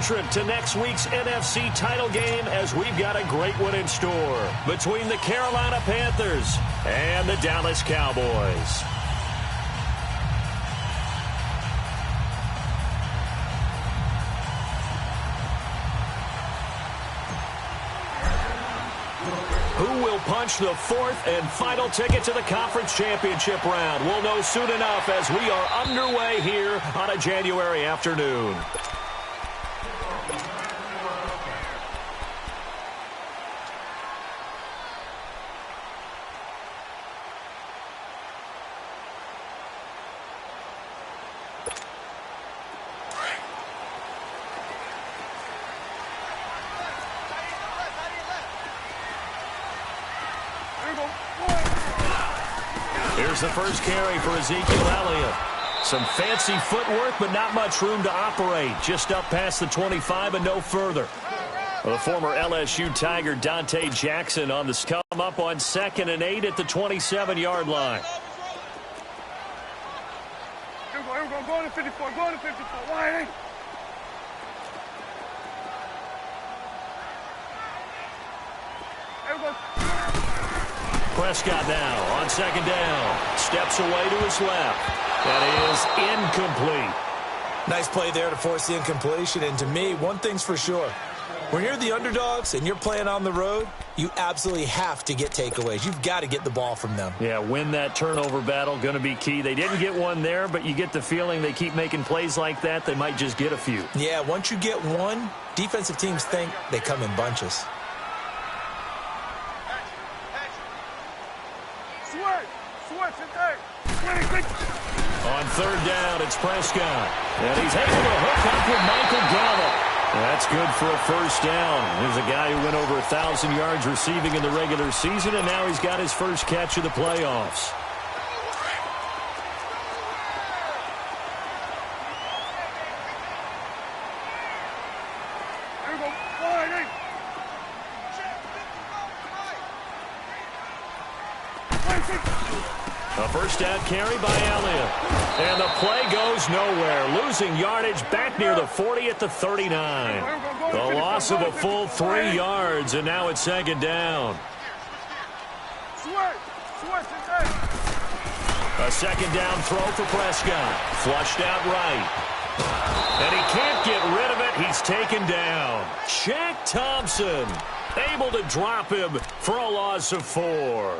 trip to next week's NFC title game as we've got a great one in store between the Carolina Panthers and the Dallas Cowboys. Who will punch the fourth and final ticket to the conference championship round? We'll know soon enough as we are underway here on a January afternoon. Here's the first carry for Ezekiel Elliott. Some fancy footwork, but not much room to operate. Just up past the 25 and no further. The former LSU Tiger Dante Jackson on the come up on 2nd and 8 at the 27-yard line. Go to 54, go to 54, wide eight. Prescott now on 2nd down. Steps away to his left. That is incomplete. Nice play there to force the incompletion. And to me, one thing's for sure. When you're the underdogs and you're playing on the road, you absolutely have to get takeaways. You've got to get the ball from them. Yeah, win that turnover battle, going to be key. They didn't get one there, but you get the feeling they keep making plays like that, they might just get a few. Yeah, once you get one, defensive teams think they come in bunches. On 3rd down, it's Prescott. And he's able to hook up with Michael Gallup. That's good for a first down. There's a guy who went over 1,000 yards receiving in the regular season, and now he's got his first catch of the playoffs. A first down carry by Elliott. And the play goes nowhere. Losing yardage back near the 40 at the 39. The loss of a full 3 yards, and now it's 2nd down. A 2nd down throw for Prescott. Flushed out right. And he can't get rid of it. He's taken down. Shaq Thompson able to drop him for a loss of 4.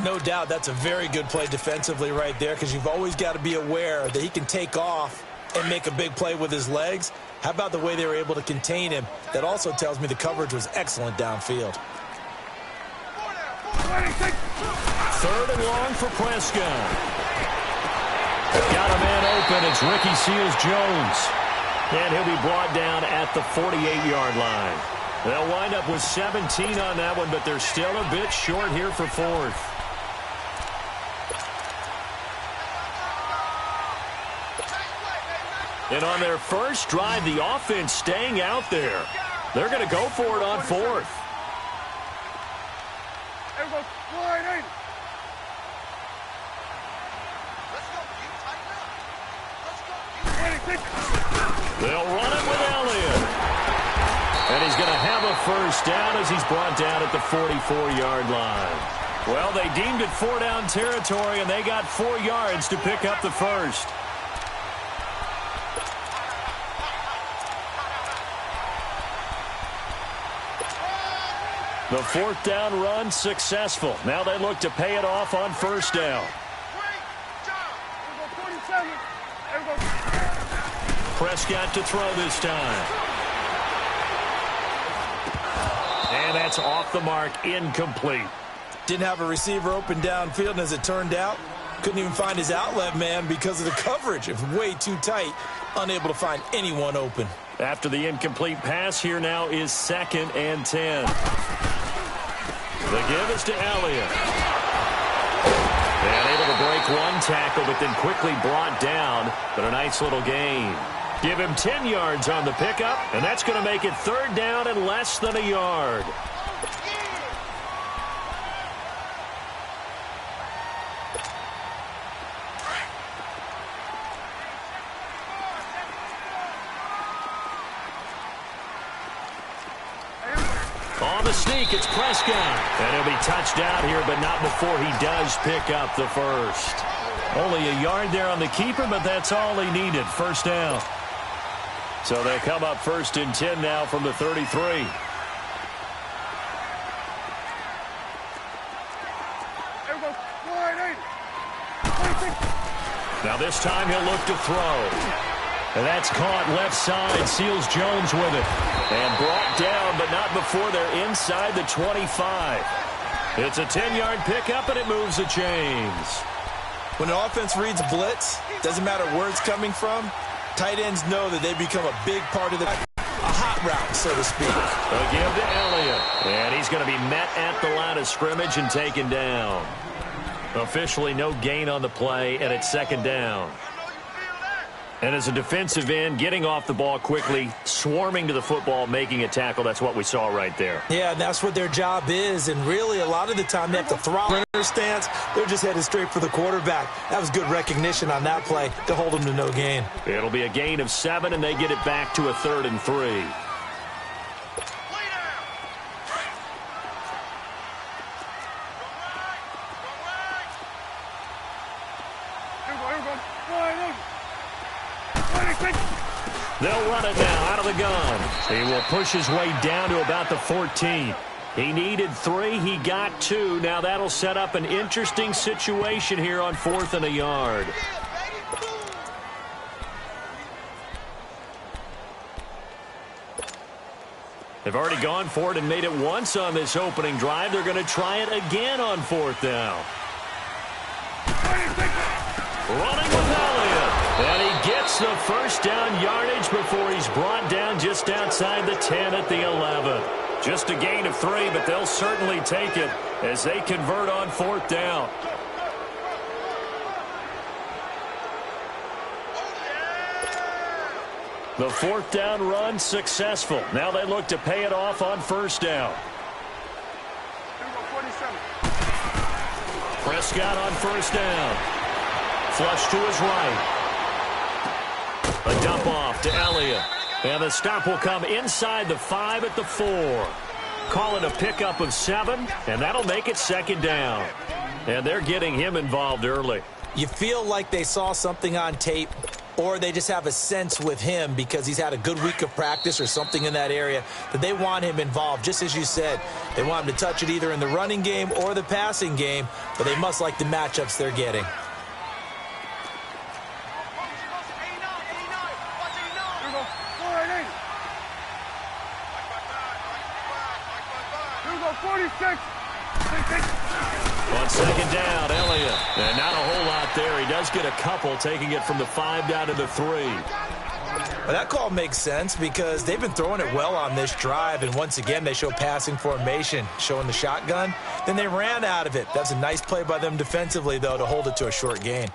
No doubt that's a very good play defensively right there, because you've always got to be aware that he can take off and make a big play with his legs. How about the way they were able to contain him? That also tells me the coverage was excellent downfield. 3rd and long for Prescott. Got a man open. It's Ricky Seals-Jones. And he'll be brought down at the 48-yard line. They'll wind up with 17 on that one, but they're still a bit short here for 4th. And on their first drive, the offense staying out there. They're going to go for it on 4th. They'll run it with Elliott. And he's going to have a first down as he's brought down at the 44-yard line. Well, they deemed it 4-down territory, and they got 4 yards to pick up the first. The 4th down run successful. Now they look to pay it off on 1st down. Prescott to throw this time. And that's off the mark, incomplete. Didn't have a receiver open downfield, and as it turned out, couldn't even find his outlet man because of the coverage. It was way too tight, unable to find anyone open. After the incomplete pass, here now is 2nd and 10. The give is to Elliott. And able to break one tackle, but then quickly brought down. But a nice little gain. Give him 10 yards on the pickup, and that's going to make it 3rd down and less than a yard. On the sneak, it's Prescott. And he'll be touched out here, but not before he does pick up the first. Only a yard there on the keeper, but that's all he needed. First down. So they'll come up 1st and 10 now from the 33. Now this time he'll look to throw. And that's caught left side. Seals Jones with it. And brought down, but not before they're inside the 25. It's a 10-yard pickup, and it moves the chains. When an offense reads blitz, doesn't matter where it's coming from, tight ends know that they become a big part of a hot route, so to speak. A give to Elliott. And he's going to be met at the line of scrimmage and taken down. Officially no gain on the play, and it's 2nd down. And as a defensive end, getting off the ball quickly, swarming to the football, making a tackle, that's what we saw right there. Yeah, that's what their job is, and really a lot of the time they have to throttle their stance. They're just headed straight for the quarterback. That was good recognition on that play to hold them to no gain. It'll be a gain of 7, and they get it back to a 3rd and 3. They'll run it now out of the gun. He will push his way down to about the 14. He needed 3. He got 2. Now that'll set up an interesting situation here on 4th and a yard. They've already gone for it and made it once on this opening drive. They're going to try it again on 4th down. Running with Elliott. And he gets the first down yardage before he's brought down just outside the 10 at the 11. Just a gain of 3, but they'll certainly take it as they convert on 4th down. The 4th down run successful. Now they look to pay it off on 1st down. Prescott on 1st down. Flush to his right. A dump off to Elliott. And the stop will come inside the 5 at the 4. Call it a pickup of 7, and that'll make it 2nd down. And they're getting him involved early. You feel like they saw something on tape, or they just have a sense with him because he's had a good week of practice or something in that area that they want him involved. Just as you said, they want him to touch it either in the running game or the passing game, but they must like the matchups they're getting. On 2nd down, Elliott. And not a whole lot there. He does get a couple, taking it from the 5 down to the 3. Well, that call makes sense because they've been throwing it well on this drive, and once again they show passing formation, showing the shotgun. Then they ran out of it. That's a nice play by them defensively, though, to hold it to a short gain.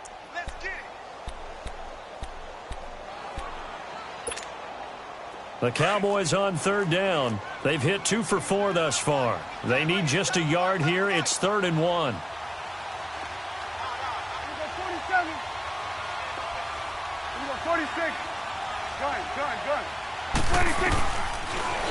The Cowboys on 3rd down. They've hit 2 for 4 thus far. They need just a yard here. It's 3rd and 1.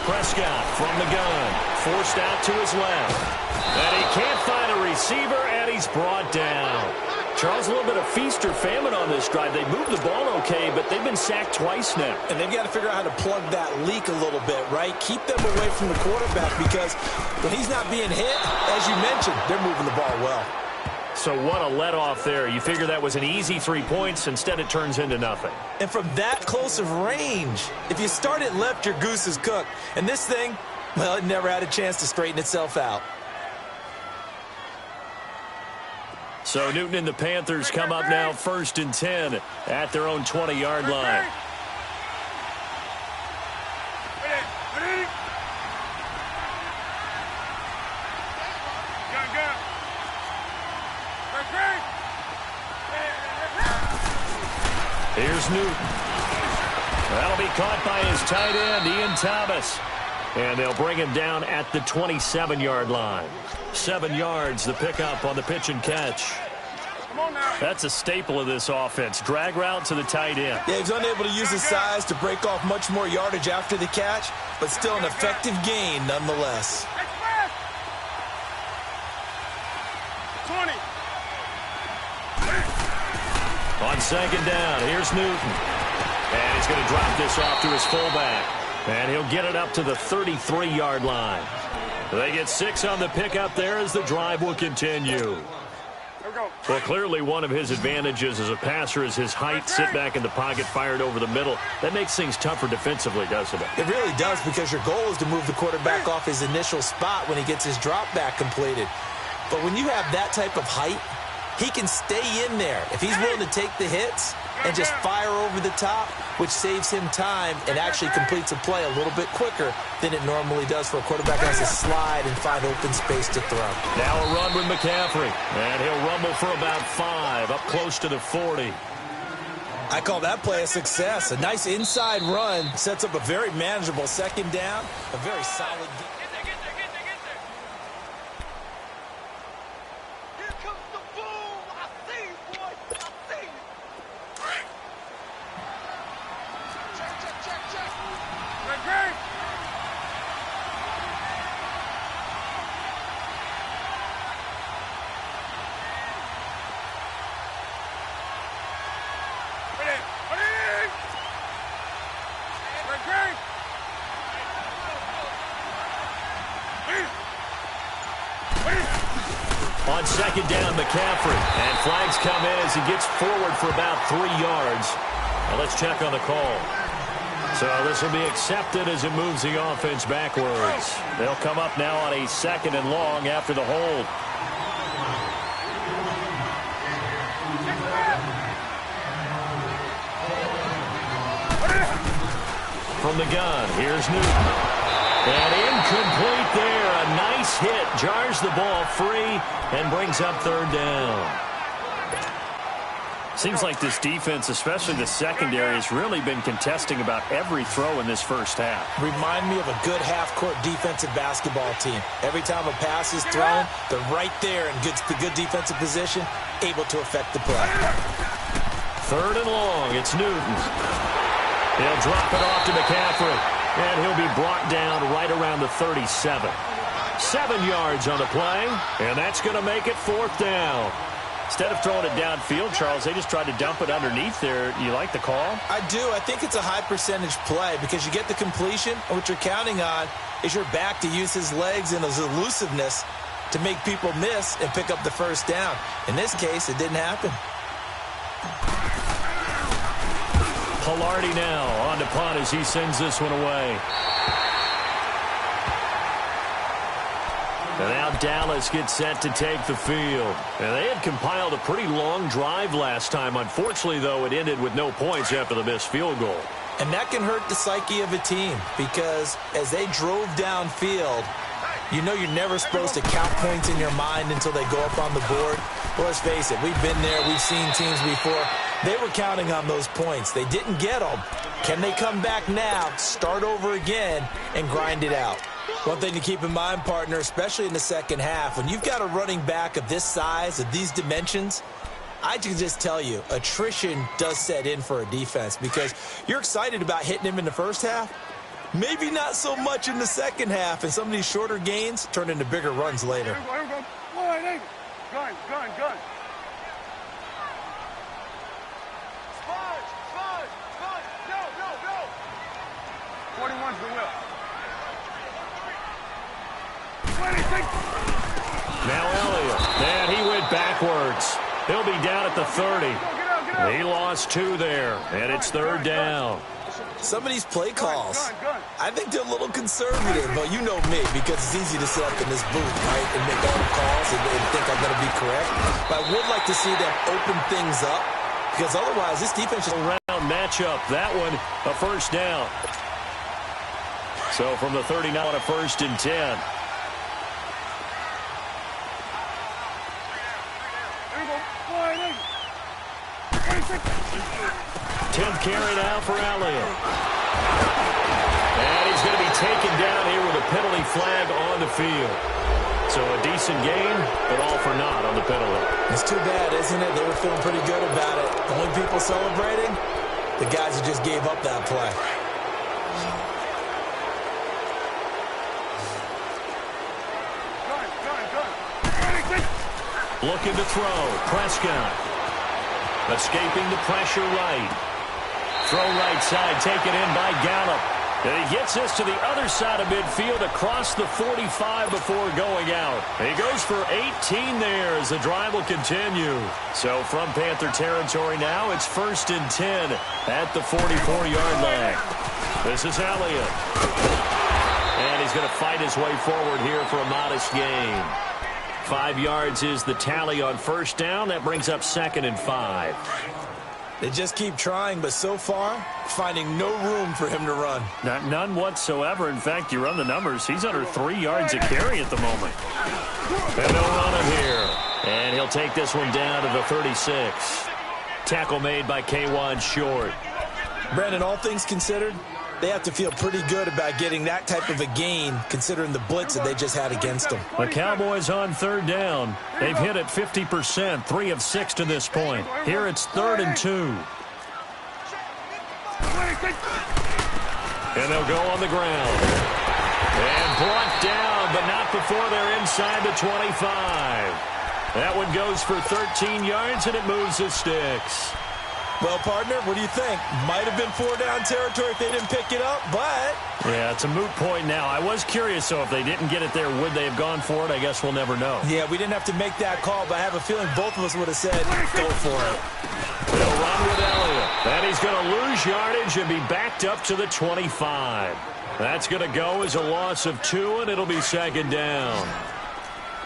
Prescott from the gun. Forced out to his left. And he can't find a receiver, and he's brought down. Charles, a little bit of feast or famine on this drive. They moved the ball okay, but they've been sacked twice now. And they've got to figure out how to plug that leak a little bit, right? Keep them away from the quarterback because when he's not being hit, as you mentioned, they're moving the ball well. So what a let-off there. You figure that was an easy 3 points. Instead, it turns into nothing. And from that close of range, if you start it left, your goose is cooked. And this thing, well, it never had a chance to straighten itself out. So Newton and the Panthers come up now 1st and 10 at their own 20-yard line. Here's Newton. That'll be caught by his tight end, Ian Thomas. And they'll bring him down at the 27-yard line. 7 yards, the pickup on the pitch and catch. That's a staple of this offense. Drag route to the tight end. Yeah, he's unable to use his size to break off much more yardage after the catch, but still an effective gain nonetheless. 20. On second down, here's Newton. And he's going to drop this off to his fullback. And he'll get it up to the 33-yard line. They get 6 on the pickup there as the drive will continue. Well, clearly one of his advantages as a passer is his height. Sit back in the pocket, fired over the middle. That makes things tougher defensively, doesn't it? It really does, because your goal is to move the quarterback off his initial spot when he gets his drop back completed. But when you have that type of height, he can stay in there if he's willing to take the hits and just fire over the top, which saves him time and actually completes a play a little bit quicker than it normally does for a quarterback that has to slide and find open space to throw. Now a run with McCaffrey, and he'll rumble for about 5, up close to the 40. I call that play a success. A nice inside run sets up a very manageable second down, a very solid game. On second down, McCaffrey. And flags come in as he gets forward for about 3 yards. Now let's check on the call. So this will be accepted as it moves the offense backwards. They'll come up now on a 2nd and long after the hold. From the gun, here's Newton. And incomplete there. A nice hit. Jars the ball free and brings up 3rd down. Seems like this defense, especially the secondary, has really been contesting about every throw in this first half. Remind me of a good half-court defensive basketball team. Every time a pass is thrown, they're right there in good defensive position, able to affect the play. 3rd and long. It's Newton. He'll drop it off to McCaffrey. And he'll be brought down right around the 37. 7 yards on the play, and that's going to make it 4th down. Instead of throwing it downfield, Charles, they just tried to dump it underneath there. You like the call? I do. I think it's a high-percentage play because you get the completion, and what you're counting on is your back to use his legs and his elusiveness to make people miss and pick up the 1st down. In this case, it didn't happen. Pilardi now on to punt as he sends this one away. And now Dallas gets set to take the field. And they had compiled a pretty long drive last time. Unfortunately, though, it ended with no points after the missed field goal. And that can hurt the psyche of a team because as they drove downfield, you know you're never supposed to count points in your mind until they go up on the board. Well, let's face it, we've been there. We've seen teams before. They were counting on those points. They didn't get them. Can they come back now, start over again, and grind it out? One thing to keep in mind, partner, especially in the second half, when you've got a running back of this size, of these dimensions, I can just tell you, attrition does set in for a defense because you're excited about hitting him in the first half. Maybe not so much in the second half, and some of these shorter gains turn into bigger runs later. Here we go. Gun. Go. 41's the will. 26. Now Elliott. And he went backwards. He'll be down at the 30. Get out. He lost 2 there, and it's 3rd down. Some of these play calls, I think they're a little conservative, but you know me, because it's easy to sit up in this booth, right, and make all the calls and think I'm going to be correct. But I would like to see them open things up, because otherwise this defense is round matchup. That one, a 1st down. So from the 30 now on a 1st and 10. 10th carry now for Elliott. And he's going to be taken down here with a penalty flag on the field. So a decent game, but all for naught on the penalty. It's too bad, isn't it? They were feeling pretty good about it. The only people celebrating, the guys who just gave up that play. Looking to throw. Prescott. Escaping the pressure right. Throw right side, taken in by Gallup. And he gets this to the other side of midfield across the 45 before going out. He goes for 18 there as the drive will continue. So from Panther territory now, it's 1st and 10 at the 44-yard line. This is Elliott. And he's going to fight his way forward here for a modest gain. 5 yards is the tally on first down. That brings up 2nd and 5. They just keep trying, but so far, finding no room for him to run. None whatsoever. In fact, you run the numbers. He's under 3 yards a carry at the moment. And they'll run him here. And he'll take this one down to the 36. Tackle made by K1 Short. Brandon, all things considered, they have to feel pretty good about getting that type of a gain, considering the blitz that they just had against them. The Cowboys on 3rd down. They've hit it 50%, 3 of 6 to this point. Here it's 3rd and 2. And they'll go on the ground. And brought down, but not before they're inside the 25. That one goes for 13 yards, and it moves the sticks. Well, partner, what do you think? Might have been 4-down territory if they didn't pick it up, but... Yeah, it's a moot point now. I was curious, so if they didn't get it there, would they have gone for it? I guess we'll never know. Yeah, we didn't have to make that call, but I have a feeling both of us would have said, go for it. They'll run with Elliott. And he's going to lose yardage and be backed up to the 25. That's going to go as a loss of 2, and it'll be 2nd down.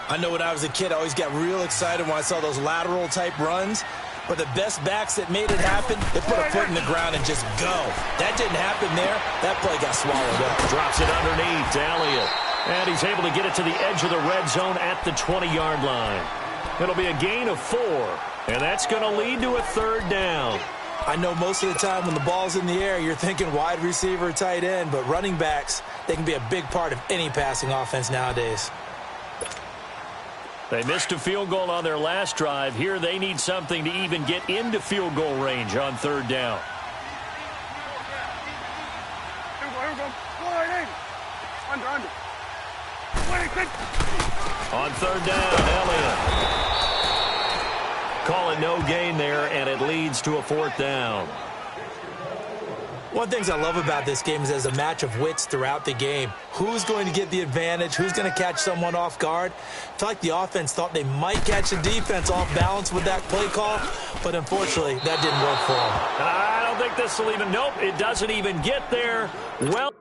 I know when I was a kid, I always got real excited when I saw those lateral-type runs. But the best backs that made it happen, they put a foot in the ground and just go. That didn't happen there. That play got swallowed up. Drops it underneath to Elliott. And he's able to get it to the edge of the red zone at the 20-yard line. It'll be a gain of 4. And that's going to lead to a 3rd down. I know most of the time when the ball's in the air, you're thinking wide receiver, tight end. But running backs, they can be a big part of any passing offense nowadays. They missed a field goal on their last drive. Here they need something to even get into field goal range on 3rd down. Here we go. Under. On 3rd down, Elliott. Call it no gain there, and it leads to a 4th down. One of the things I love about this game is there's a match of wits throughout the game. Who's going to get the advantage? Who's going to catch someone off guard? I feel like the offense thought they might catch the defense off balance with that play call, but unfortunately, that didn't work for them. I don't think this will even, nope, it doesn't even get there. Well.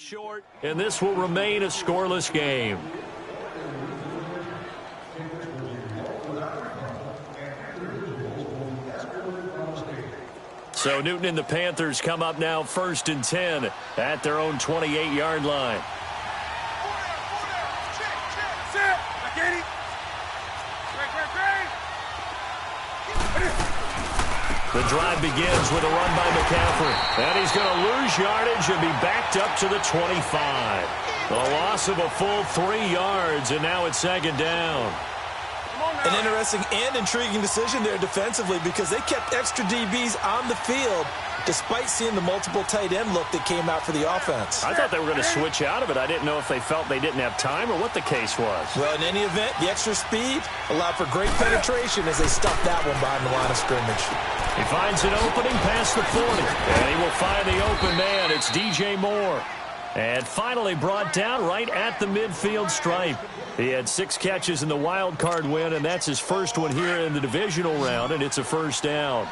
Short, and this will remain a scoreless game. So Newton and the Panthers come up now 1st and 10 at their own 28-yard line. The drive begins with a run by McCaffrey. And he's going to lose yardage and be backed up to the 25. A loss of a full 3 yards, and now it's 2nd down. An interesting and intriguing decision there defensively because they kept extra DBs on the field despite seeing the multiple tight end look that came out for the offense. I thought they were going to switch out of it. I didn't know if they felt they didn't have time or what the case was. Well, in any event, the extra speed allowed for great penetration as they stuffed that one behind the line of scrimmage. He finds an opening past the 40, and he will find the open man. It's DJ Moore. And finally brought down right at the midfield stripe. He had 6 catches in the wild card win, and that's his first one here in the divisional round, and it's a 1st down.